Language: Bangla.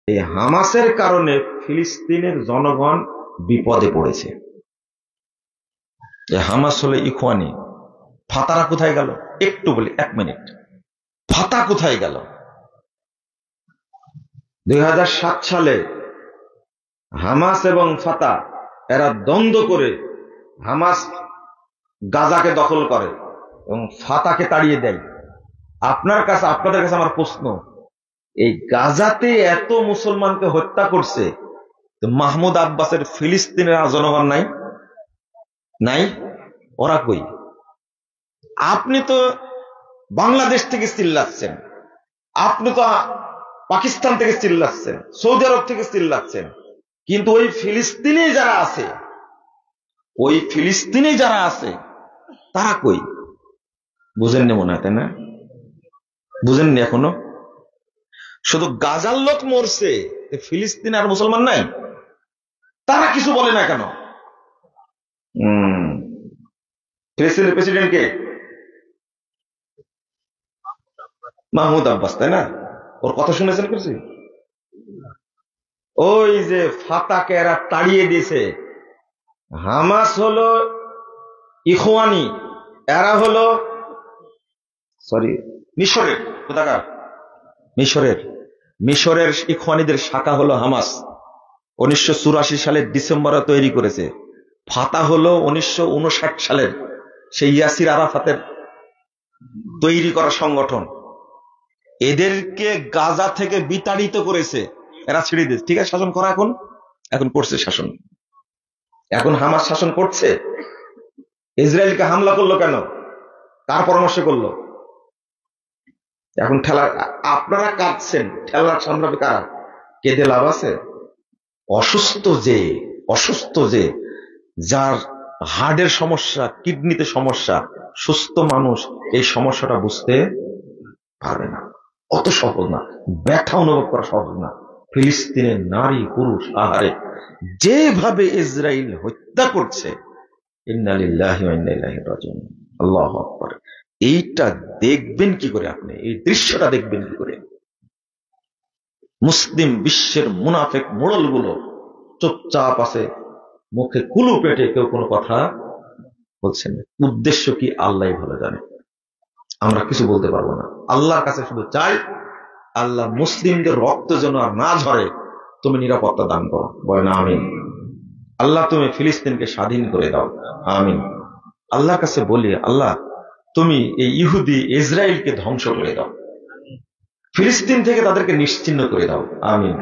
এই হামাসের কারণে ফিলিস্তিনের জনগণ বিপদে পড়েছে। হামাস হলো ইখওয়ানি, ফাতারা কোথায় গেল? একটু বলি, 1 মিনিট। ফাতা কোথায় গেল? 2007 সালে হামাস এবং ফাতা এরা দ্বন্দ্ব করে হামাস গাজাকে দখল করে এবং ফাতাকে তাড়িয়ে দেয়। আপনাদের কাছে আমার প্রশ্ন, এই গাজাতে এত মুসলমানকে হত্যা করছে, মাহমুদ আব্বাসের ফিলিস্তিনের জনগণ নাই? নাই? ওরা কই? আপনি তো বাংলাদেশ থেকে চিল্লাচ্ছেন, আপনি তো পাকিস্তান থেকে চিল্লাচ্ছেন, সৌদি আরব থেকে চিল্লাচ্ছেন, কিন্তু ওই ফিলিস্তিনে যারা আছে তারা কই? বুঝেননি মনে হয়, তাই না? বুঝেননি এখনো? শুধু গাজার লোক মরছে, ফিলিস্তিন আর মুসলমান নাই? তারা কিছু বলে না কেন? প্রেসিডেন্ট কে? মাহমুদ আব্বাস, তাই না? ওর কথা শুনেছেন কিছু? ওই যে ফাতাকে এরা তাড়িয়ে দিয়েছে। হামাস হলো ইখওয়ানি, এরা হলো মিশরের ইখওয়ানিদের শাখা হলো হামাস। 1984 সালের ডিসেম্বরে তৈরি করেছে। ফাতা হলো 1959 সালের সেই ইয়াসির আরাফাতের তৈরি করা সংগঠন। এদেরকে গাজা থেকে বিতাড়িত করেছে, এরা ছেড়ে দিয়েছে। ঠিক আছে, শাসন করা এখন করছে শাসন। এখন হামাস শাসন করছে। ইসরায়েলকে হামলা করলো কেন? কার পরামর্শ করলো? এখন আপনারা কাঁদছেন, ঠেলার সামলাবে কারা? কেঁদে লাভ আছে? অসুস্থ যে যার হার্টের সমস্যা, কিডনিতে সমস্যা, সুস্থ মানুষ এই সমস্যাটা বুঝতে পারবে না। অত সহজ না, ব্যথা অনুভব করা সহজ না। ফিলিস্তিনের নারী পুরুষ আহারে যেভাবে ইসরায়েল হত্যা করছে, ইন্না লিল্লাহি ওয়া ইন্না ইলাইহি রাজিউন। আল্লাহু আকবার। এইটা দেখবেন কি করে? আপনি এই দৃশ্যটা দেখবেন কি করে? মুসলিম বিশ্বের মুনাফিক মোড়লগুলো চুপচাপ আছে, মুখে কুলু পেটে, কেউ কোনো কথা বলছেন না। উদ্দেশ্য কি আল্লাহ ভালো জানে, আমরা কিছু বলতে পারবো না। আল্লাহর কাছে শুধু চাই, আল্লাহ মুসলিমদের রক্ত যেন আর না ঝরে, তুমি নিরাপত্তা দান করো। বলেন আমিন। আল্লাহ তুমি ফিলিস্তিনকে স্বাধীন করে দাও, আমিন। আল্লাহর কাছে বলি, আল্লাহ তুমি এই ইহুদি ইসরায়েলকে ধ্বংস করে দাও, ফিলিস্তিন থেকে তাদেরকে নিশ্চিহ্ন করে দাও, আমিন।